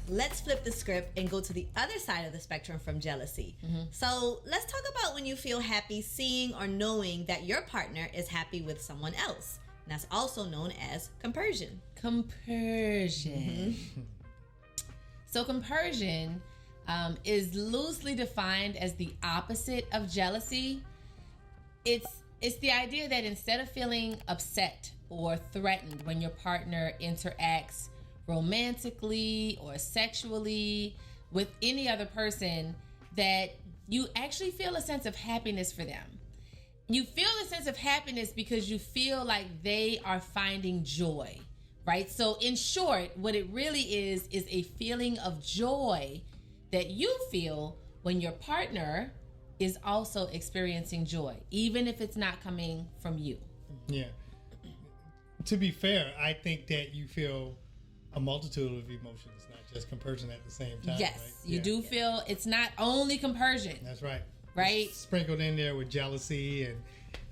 let's flip the script and go to the other side of the spectrum from jealousy. So let's talk about when you feel happy seeing or knowing that your partner is happy with someone else. And that's also known as compersion. Compersion. So compersion is loosely defined as the opposite of jealousy. It's the idea that instead of feeling upset or threatened when your partner interacts romantically or sexually with any other person, that you actually feel a sense of happiness for them. You feel a sense of happiness because you feel like they are finding joy, right? So in short, what it really is a feeling of joy that you feel when your partner is also experiencing joy, even if it's not coming from you. Yeah. To be fair, I think that you feel a multitude of emotions, not just compersion at the same time. Yes, right? you do feel it's not only compersion. That's right. Right? It's sprinkled in there with jealousy and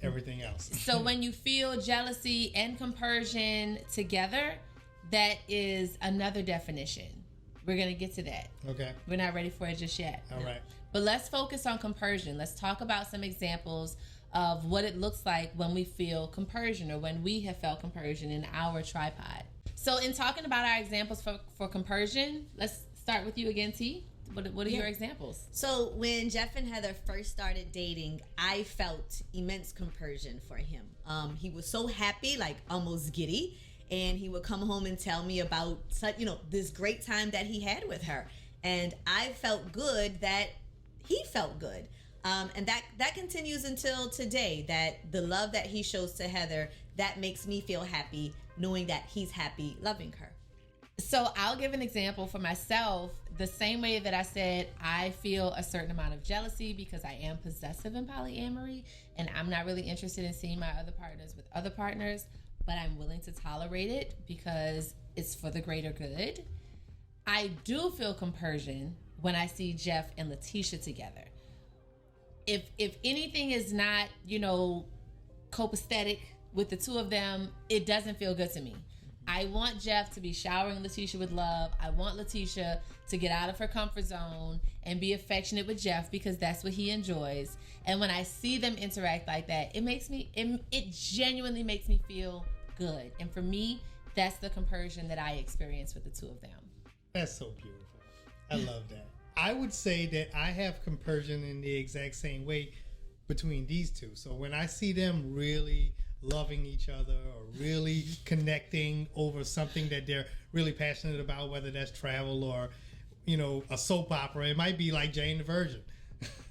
everything else. So when you feel jealousy and compersion together, that is another definition. We're going to get to that. Okay. We're not ready for it just yet. All right. But let's focus on compersion. Let's talk about some examples of what it looks like when we feel compersion, or when we have felt compersion in our tripod. So in talking about our examples for compersion, let's start with you again, T. What are your examples? So when Jeff and Heather first started dating, I felt immense compersion for him. He was so happy, like almost giddy, and he would come home and tell me about this great time that he had with her, and I felt good that he felt good. And that continues until today, that the love that he shows to Heather, that makes me feel happy knowing that he's happy loving her. So I'll give an example for myself. The same way that I said I feel a certain amount of jealousy because I am possessive in polyamory and I'm not really interested in seeing my other partners with other partners, but I'm willing to tolerate it because it's for the greater good. I do feel compersion when I see Jeff and Letitia together. If anything is not, copacetic with the two of them, it doesn't feel good to me. I want Jeff to be showering Letitia with love. I want Letitia to get out of her comfort zone and be affectionate with Jeff because that's what he enjoys. And when I see them interact like that, it genuinely makes me feel good. And for me, that's the compersion that I experience with the two of them. That's so beautiful. I love that. I would say that I have compersion in the exact same way between these two. So when I see them really loving each other or really connecting over something that they're really passionate about, whether that's travel or, a soap opera, it might be like Jane the Virgin.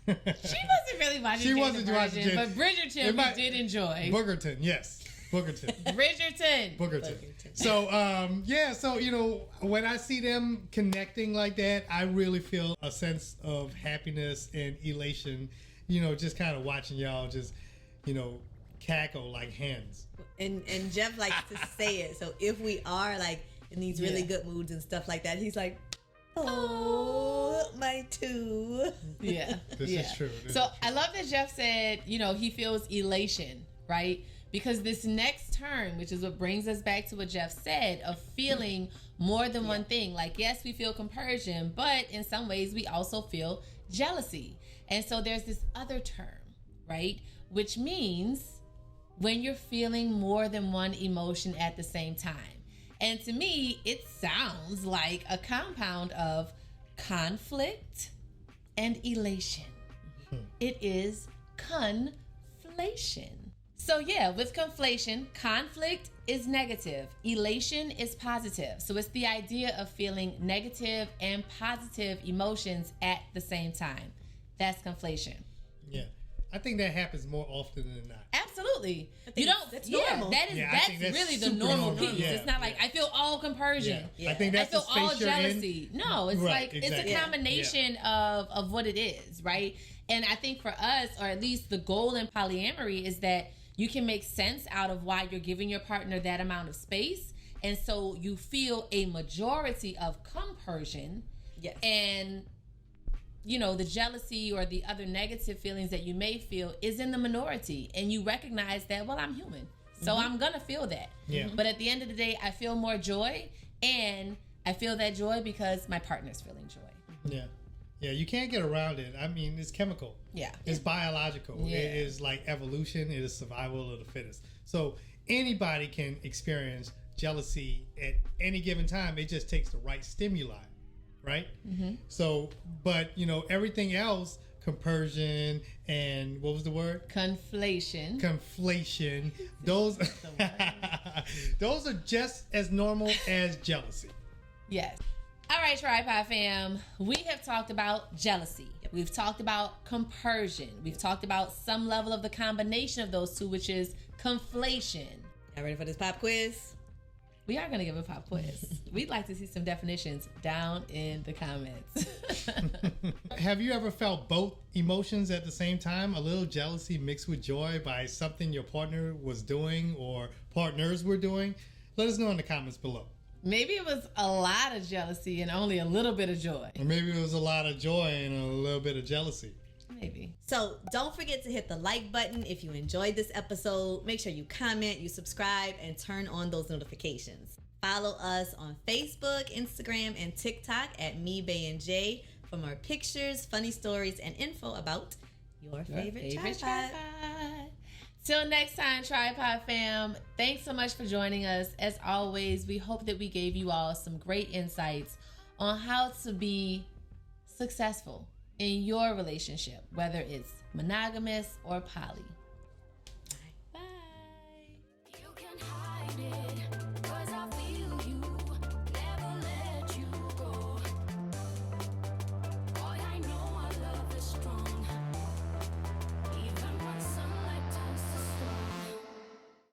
She wasn't really watching Jane the Virgin, but Bridgerton we did enjoy. Boogerton, yes. Boogerton. Bridgerton. So, when I see them connecting like that, I really feel a sense of happiness and elation, just kind of watching y'all just, cackle like hens. And Jeff likes to say it. So if we are like in these really good moods and stuff like that, he's like, oh, my two. Yeah. This is true. I love that Jeff said, he feels elation, right? Because this next term, which is what brings us back to what Jeff said, of feeling more than one thing. Like, yes, we feel compersion, but in some ways we also feel jealousy. And so there's this other term, right? Which means when you're feeling more than one emotion at the same time. And to me, it sounds like a compound of conflict and elation. It is conflation. So with conflation, conflict is negative, elation is positive. So it's the idea of feeling negative and positive emotions at the same time. That's conflation. Yeah. I think that happens more often than not. Absolutely. That's normal. That's really the normal piece. Yeah, it's not like I feel all compersion. Yeah. I think that's I feel the all space you're jealousy. in. No, it's right, it's a combination of what it is, right? And I think for us, or at least the goal in polyamory, is that you can make sense out of why you're giving your partner that amount of space. And so you feel a majority of compersion. Yes. And the jealousy or the other negative feelings that you may feel is in the minority. And you recognize that, well, I'm human. So I'm going to feel that. Yeah. But at the end of the day, I feel more joy and I feel that joy because my partner's feeling joy. Yeah. Yeah, you can't get around it. I mean, it's chemical. Yeah. It's biological. Yeah. It is like evolution. It is survival of the fittest. So anybody can experience jealousy at any given time. It just takes the right stimuli, right? Mm-hmm. So, but, everything else, compersion and what was the word? Conflation. Those, those are just as normal as jealousy. Yes. All right, Tripod fam. We have talked about jealousy. We've talked about compersion. We've talked about some level of the combination of those two, which is conflation. Y'all ready for this pop quiz? We are going to give a pop quiz. We'd like to see some definitions down in the comments. Have you ever felt both emotions at the same time? A little jealousy mixed with joy by something your partner was doing or partners were doing? Let us know in the comments below. Maybe it was a lot of jealousy and only a little bit of joy. Or maybe it was a lot of joy and a little bit of jealousy. Maybe. So don't forget to hit the like button if you enjoyed this episode. Make sure you comment, you subscribe, and turn on those notifications. Follow us on Facebook, Instagram, and TikTok at Bae and J for more pictures, funny stories, and info about your favorite tripod. Till next time, Tripod fam, thanks so much for joining us. As always, we hope that we gave you all some great insights on how to be successful in your relationship, whether it's monogamous or poly.